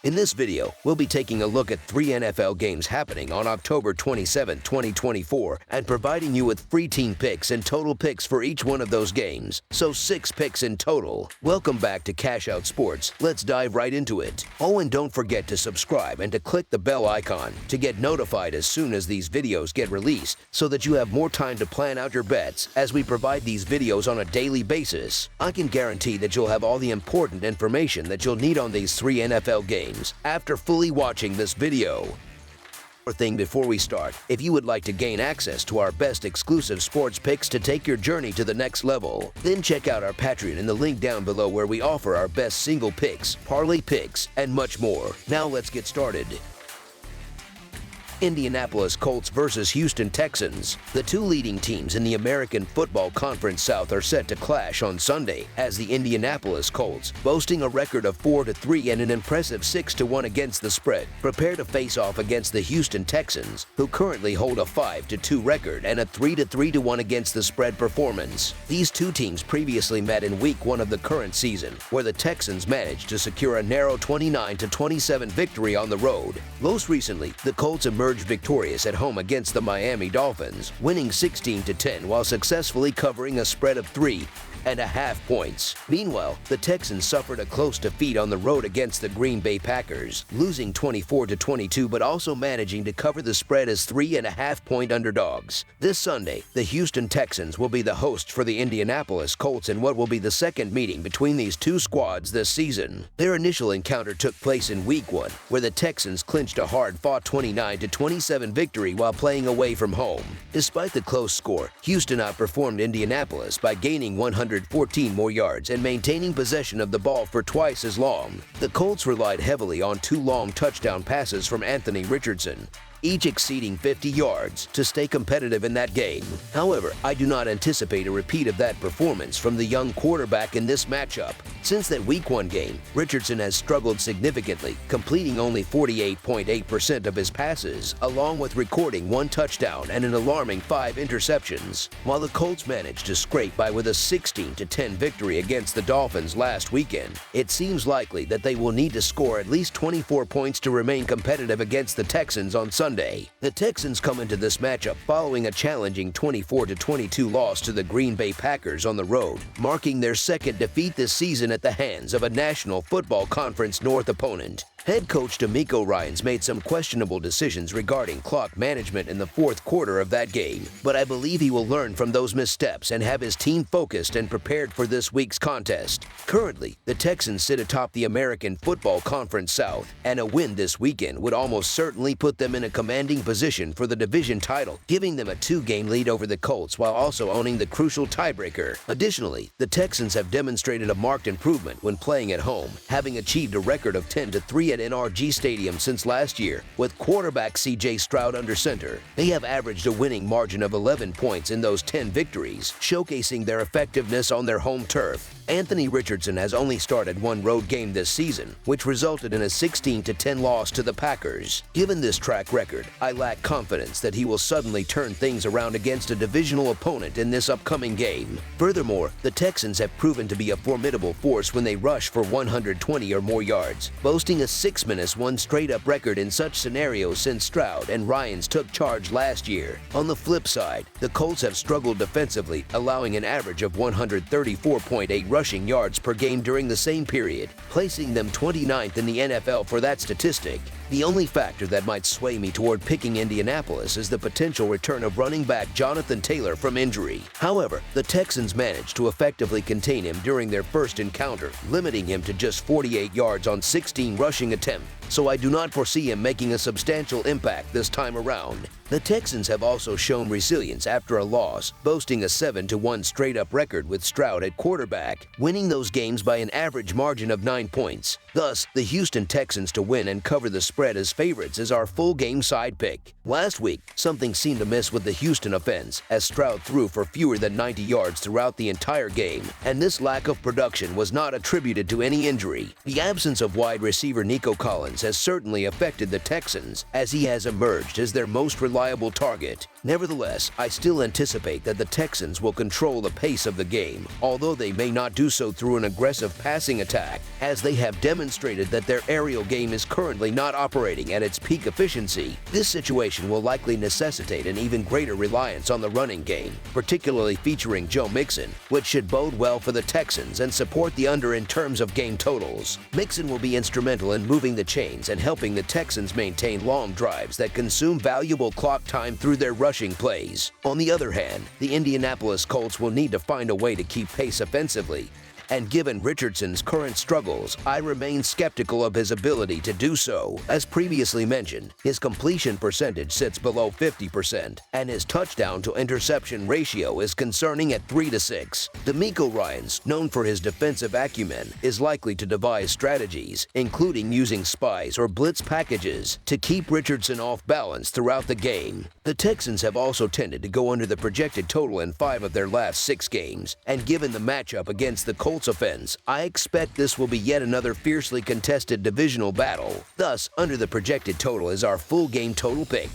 In this video, we'll be taking a look at 3 NFL games happening on October 27, 2024, and providing you with free team picks and total picks for each one of those games, so 6 picks in total. Welcome back to Cash Out Sports. Let's dive right into it. Oh, and don't forget to subscribe and to click the bell icon to get notified as soon as these videos get released, so that you have more time to plan out your bets as we provide these videos on a daily basis. I can guarantee that you'll have all the important information that you'll need on these 3 NFL games after fully watching this video. One thing before we start, if you would like to gain access to our best exclusive sports picks to take your journey to the next level, then check out our Patreon in the link down below, where we offer our best single picks, parlay picks, and much more. Now let's get started. Indianapolis Colts versus Houston Texans. The 2 leading teams in the American Football Conference South are set to clash on Sunday, as the Indianapolis Colts, boasting a record of 4-3 and an impressive 6-1 against the spread, prepare to face off against the Houston Texans, who currently hold a 5-2 record and a 3-3-1 against the spread performance. These 2 teams previously met in Week 1 of the current season, where the Texans managed to secure a narrow 29-27 victory on the road. Most recently, the Colts emerged victorious at home against the Miami Dolphins, winning 16-10 while successfully covering a spread of 3.5 points. Meanwhile, the Texans suffered a close defeat on the road against the Green Bay Packers, losing 24-22 but also managing to cover the spread as 3.5-point underdogs. This Sunday, the Houston Texans will be the hosts for the Indianapolis Colts in what will be the second meeting between these 2 squads this season. Their initial encounter took place in Week 1, where the Texans clinched a hard-fought 29-27 victory while playing away from home. Despite the close score, Houston outperformed Indianapolis by gaining 114 more yards and maintaining possession of the ball for twice as long. The Colts relied heavily on 2 long touchdown passes from Anthony Richardson, each exceeding 50 yards, to stay competitive in that game. However, I do not anticipate a repeat of that performance from the young quarterback in this matchup. Since that Week 1 game, Richardson has struggled significantly, completing only 48.8% of his passes, along with recording 1 touchdown and an alarming 5 interceptions. While the Colts managed to scrape by with a 16-10 victory against the Dolphins last weekend, it seems likely that they will need to score at least 24 points to remain competitive against the Texans on Sunday. The Texans come into this matchup following a challenging 24-22 loss to the Green Bay Packers on the road, marking their second defeat this season at the hands of a National Football Conference North opponent. Head coach DeMeco Ryans made some questionable decisions regarding clock management in the 4th quarter of that game, but I believe he will learn from those missteps and have his team focused and prepared for this week's contest. Currently, the Texans sit atop the American Football Conference South, and a win this weekend would almost certainly put them in a commanding position for the division title, giving them a 2-game lead over the Colts while also owning the crucial tiebreaker. Additionally, the Texans have demonstrated a marked improvement when playing at home, having achieved a record of 10-3 at NRG Stadium since last year, with quarterback C.J. Stroud under center. They have averaged a winning margin of 11 points in those 10 victories, showcasing their effectiveness on their home turf. Anthony Richardson has only started 1 road game this season, which resulted in a 16-10 loss to the Packers. Given this track record, I lack confidence that he will suddenly turn things around against a divisional opponent in this upcoming game. Furthermore, the Texans have proven to be a formidable force when they rush for 120 or more yards, boasting a 6-1 straight-up record in such scenarios since Stroud and Ryans took charge last year. On the flip side, the Colts have struggled defensively, allowing an average of 134.8 rushing yards per game during the same period, placing them 29th in the NFL for that statistic. The only factor that might sway me toward picking Indianapolis is the potential return of running back Jonathan Taylor from injury. However, the Texans managed to effectively contain him during their first encounter, limiting him to just 48 yards on 16 rushing attempts, so I do not foresee him making a substantial impact this time around. The Texans have also shown resilience after a loss, boasting a 7-1 straight-up record with Stroud at quarterback, winning those games by an average margin of 9 points. Thus, the Houston Texans to win and cover the spread as favorites is our full game side pick. Last week, something seemed amiss with the Houston offense, as Stroud threw for fewer than 90 yards throughout the entire game, and this lack of production was not attributed to any injury. The absence of wide receiver Nico Collins absence has certainly affected the Texans, as he has emerged as their most reliable target. Nevertheless, I still anticipate that the Texans will control the pace of the game, although they may not do so through an aggressive passing attack, as they have demonstrated that their aerial game is currently not operating at its peak efficiency. This situation will likely necessitate an even greater reliance on the running game, particularly featuring Joe Mixon, which should bode well for the Texans and support the under in terms of game totals. Mixon will be instrumental in moving the chains and helping the Texans maintain long drives that consume valuable clock time through their rushing plays. On the other hand, the Indianapolis Colts will need to find a way to keep pace offensively. And given Richardson's current struggles, I remain skeptical of his ability to do so. As previously mentioned, his completion percentage sits below 50%, and his touchdown-to-interception ratio is concerning at 3-6. D'Amico Ryans, known for his defensive acumen, is likely to devise strategies, including using spies or blitz packages, to keep Richardson off balance throughout the game. The Texans have also tended to go under the projected total in 5 of their last 6 games, and given the matchup against the Colts offense, I expect this will be yet another fiercely contested divisional battle. Thus, under the projected total is our full game total pick.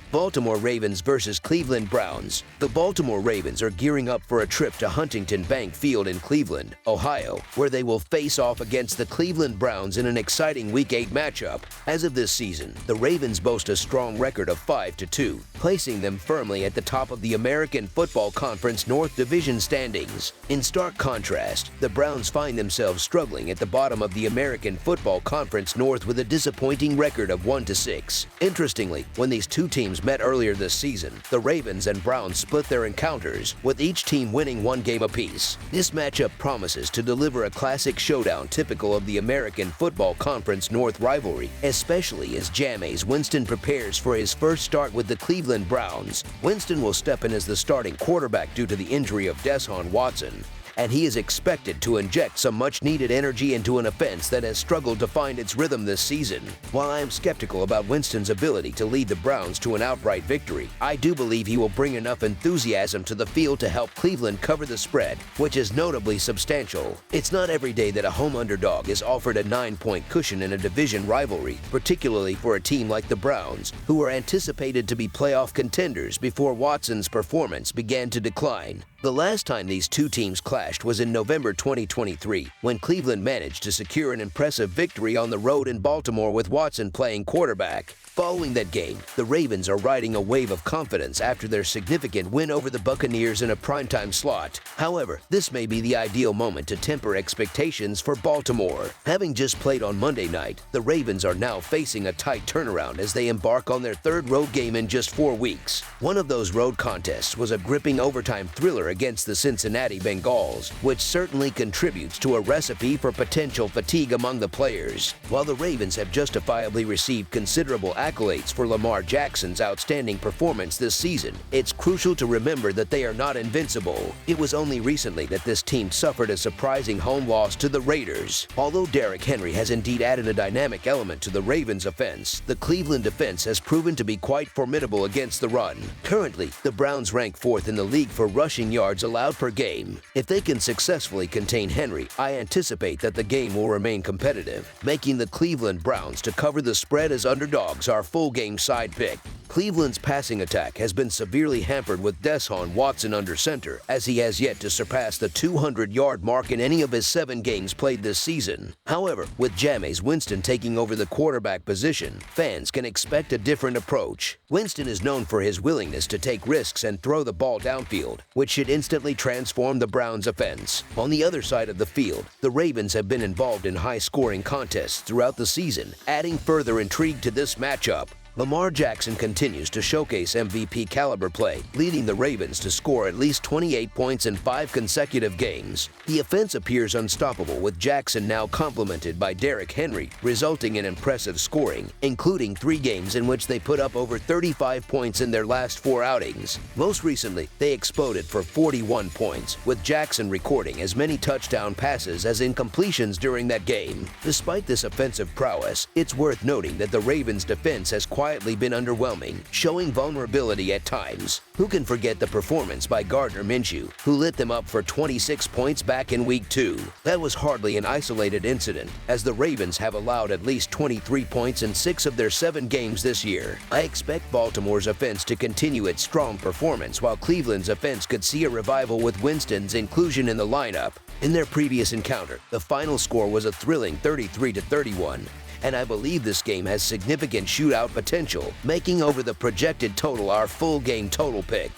Baltimore Ravens versus Cleveland Browns. The Baltimore Ravens are gearing up for a trip to Huntington Bank Field in Cleveland, Ohio, where they will face off against the Cleveland Browns in an exciting Week 8 matchup. As of this season, the Ravens boast a strong record of 5-2, placing them firmly at the top of the American Football Conference North Division standings. In stark contrast, the Browns find themselves struggling at the bottom of the American Football Conference North with a disappointing record of 1-6. Interestingly, when these two teams met earlier this season, the Ravens and Browns split their encounters, with each team winning 1 game apiece. This matchup promises to deliver a classic showdown typical of the American Football Conference North rivalry, especially as Jameis Winston prepares for his first start with the Cleveland Browns. Winston will step in as the starting quarterback due to the injury of Deshaun Watson, and he is expected to inject some much-needed energy into an offense that has struggled to find its rhythm this season. While I am skeptical about Winston's ability to lead the Browns to an outright victory, I do believe he will bring enough enthusiasm to the field to help Cleveland cover the spread, which is notably substantial. It's not every day that a home underdog is offered a 9-point cushion in a division rivalry, particularly for a team like the Browns, who were anticipated to be playoff contenders before Watson's performance began to decline. The last time these two teams clashed was in November 2023, when Cleveland managed to secure an impressive victory on the road in Baltimore with Watson playing quarterback. Following that game, the Ravens are riding a wave of confidence after their significant win over the Buccaneers in a primetime slot. However, this may be the ideal moment to temper expectations for Baltimore. Having just played on Monday night, the Ravens are now facing a tight turnaround as they embark on their 3rd road game in just 4 weeks. One of those road contests was a gripping overtime thriller against the Cincinnati Bengals, which certainly contributes to a recipe for potential fatigue among the players. While the Ravens have justifiably received considerable accolades for Lamar Jackson's outstanding performance this season, it's crucial to remember that they are not invincible. It was only recently that this team suffered a surprising home loss to the Raiders. Although Derrick Henry has indeed added a dynamic element to the Ravens' offense, the Cleveland defense has proven to be quite formidable against the run. Currently, the Browns rank 4th in the league for rushing yards allowed per game. If they can successfully contain Henry, I anticipate that the game will remain competitive, making the Cleveland Browns to cover the spread as underdogs our full game side pick. Cleveland's passing attack has been severely hampered with Deshaun Watson under center, as he has yet to surpass the 200-yard mark in any of his 7 games played this season. However, with Jameis Winston taking over the quarterback position, fans can expect a different approach. Winston is known for his willingness to take risks and throw the ball downfield, which should instantly transform the Browns' offense. On the other side of the field, the Ravens have been involved in high-scoring contests throughout the season, adding further intrigue to this matchup. Lamar Jackson continues to showcase MVP caliber play, leading the Ravens to score at least 28 points in 5 consecutive games. The offense appears unstoppable, with Jackson now complemented by Derrick Henry, resulting in impressive scoring, including 3 games in which they put up over 35 points in their last 4 outings. Most recently, they exploded for 41 points, with Jackson recording as many touchdown passes as incompletions during that game. Despite this offensive prowess, it's worth noting that the Ravens' defense has quietly quietly been underwhelming, showing vulnerability at times. Who can forget the performance by Gardner Minshew, who lit them up for 26 points back in Week 2? That was hardly an isolated incident, as the Ravens have allowed at least 23 points in 6 of their 7 games this year. I expect Baltimore's offense to continue its strong performance, while Cleveland's offense could see a revival with Winston's inclusion in the lineup. In their previous encounter, the final score was a thrilling 33-31. And I believe this game has significant shootout potential, making over the projected total our full game total pick.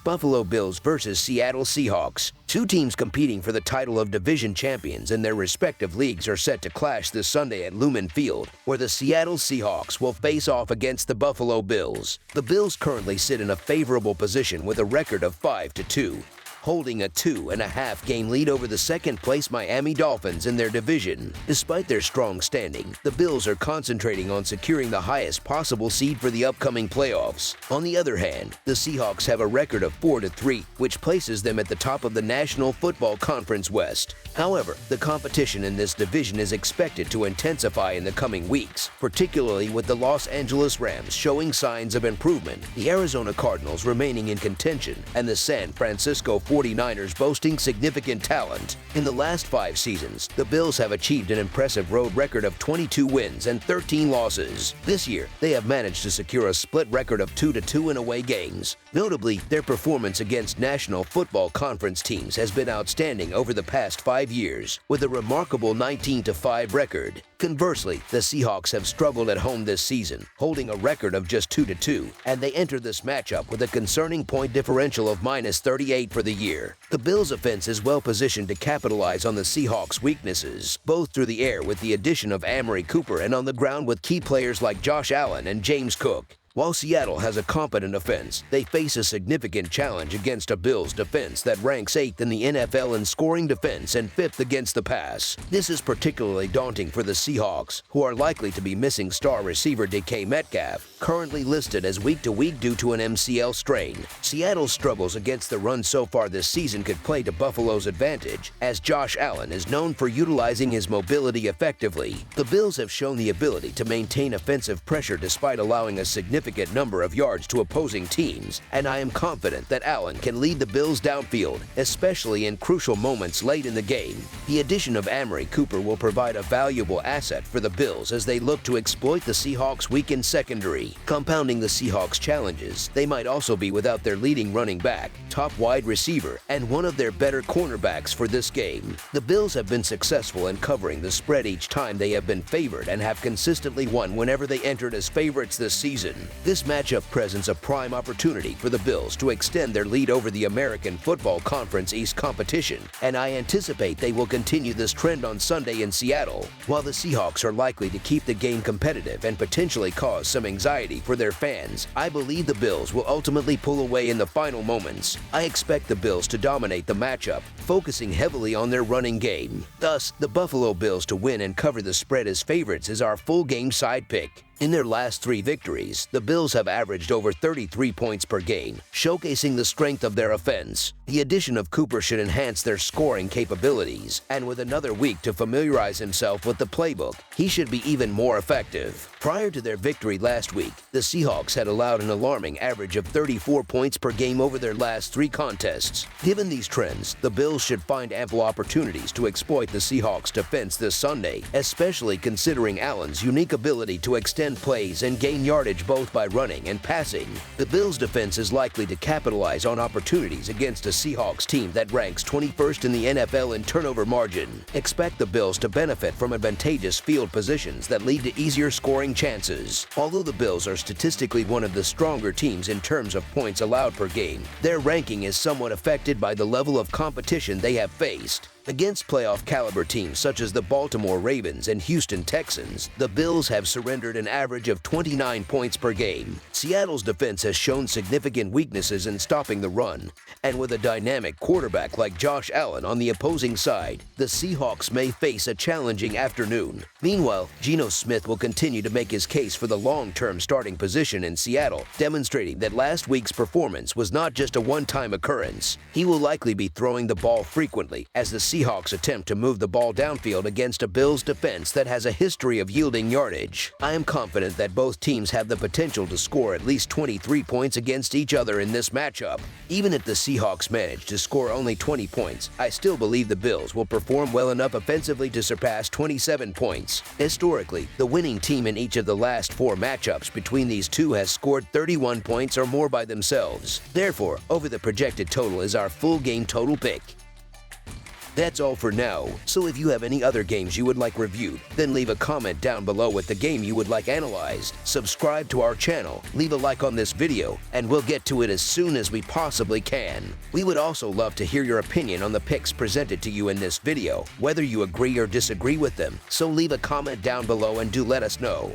Buffalo Bills versus Seattle Seahawks. Two teams competing for the title of division champions in their respective leagues are set to clash this Sunday at Lumen Field, where the Seattle Seahawks will face off against the Buffalo Bills. The Bills currently sit in a favorable position with a record of 5-2. Holding a 2.5 game lead over the second-place Miami Dolphins in their division. Despite their strong standing, the Bills are concentrating on securing the highest possible seed for the upcoming playoffs. On the other hand, the Seahawks have a record of 4-3, which places them at the top of the National Football Conference West. However, the competition in this division is expected to intensify in the coming weeks, particularly with the Los Angeles Rams showing signs of improvement, the Arizona Cardinals remaining in contention, and the San Francisco 49ers boasting significant talent. In the last 5 seasons, the Bills have achieved an impressive road record of 22 wins and 13 losses. This year, they have managed to secure a split record of 2-2 in away games. Notably, their performance against National Football Conference teams has been outstanding over the past 5 years, with a remarkable 19-5 record. Conversely, the Seahawks have struggled at home this season, holding a record of just 2-2, and they enter this matchup with a concerning point differential of -38 for the year. The Bills' offense is well positioned to capitalize on the Seahawks' weaknesses, both through the air with the addition of Amari Cooper and on the ground with key players like Josh Allen and James Cook. While Seattle has a competent offense, they face a significant challenge against a Bills defense that ranks 8th in the NFL in scoring defense and 5th against the pass. This is particularly daunting for the Seahawks, who are likely to be missing star receiver DK Metcalf, currently listed as week-to-week due to an MCL strain. Seattle's struggles against the run so far this season could play to Buffalo's advantage, as Josh Allen is known for utilizing his mobility effectively. The Bills have shown the ability to maintain offensive pressure despite allowing a significant number of yards to opposing teams, and I am confident that Allen can lead the Bills downfield, especially in crucial moments late in the game. The addition of Amari Cooper will provide a valuable asset for the Bills as they look to exploit the Seahawks' weakened secondary. Compounding the Seahawks' challenges, they might also be without their leading running back, top wide receiver, and one of their better cornerbacks for this game. The Bills have been successful in covering the spread each time they have been favored and have consistently won whenever they entered as favorites this season. This matchup presents a prime opportunity for the Bills to extend their lead over the American Football Conference East competition, and I anticipate they will continue this trend on Sunday in Seattle. While the Seahawks are likely to keep the game competitive and potentially cause some anxiety for their fans, I believe the Bills will ultimately pull away in the final moments. I expect the Bills to dominate the matchup, focusing heavily on their running game. Thus, the Buffalo Bills to win and cover the spread as favorites is our full game side pick. In their last 3 victories, the Bills have averaged over 33 points per game, showcasing the strength of their offense. The addition of Cooper should enhance their scoring capabilities, and with another week to familiarize himself with the playbook, he should be even more effective. Prior to their victory last week, the Seahawks had allowed an alarming average of 34 points per game over their last 3 contests. Given these trends, the Bills should find ample opportunities to exploit the Seahawks' defense this Sunday, especially considering Allen's unique ability to extend plays and gain yardage both by running and passing. The Bills' defense is likely to capitalize on opportunities against a Seahawks team that ranks 21st in the NFL in turnover margin. Expect the Bills to benefit from advantageous field positions that lead to easier scoring chances. Although the Bills are statistically one of the stronger teams in terms of points allowed per game, their ranking is somewhat affected by the level of competition they have faced. Against playoff caliber teams such as the Baltimore Ravens and Houston Texans, the Bills have surrendered an average of 29 points per game. Seattle's defense has shown significant weaknesses in stopping the run, and with a dynamic quarterback like Josh Allen on the opposing side, the Seahawks may face a challenging afternoon. Meanwhile, Geno Smith will continue to make his case for the long-term starting position in Seattle, demonstrating that last week's performance was not just a one-time occurrence. He will likely be throwing the ball frequently as the Seahawks attempt to move the ball downfield against a Bills defense that has a history of yielding yardage. I am confident that both teams have the potential to score at least 23 points against each other in this matchup. Even if the Seahawks manage to score only 20 points, I still believe the Bills will perform well enough offensively to surpass 27 points. Historically, the winning team in each of the last 4 matchups between these two has scored 31 points or more by themselves. Therefore, over the projected total is our full game total pick. That's all for now, so if you have any other games you would like reviewed, then leave a comment down below with the game you would like analyzed. Subscribe to our channel, leave a like on this video, and we'll get to it as soon as we possibly can. We would also love to hear your opinion on the picks presented to you in this video, whether you agree or disagree with them, so leave a comment down below and do let us know.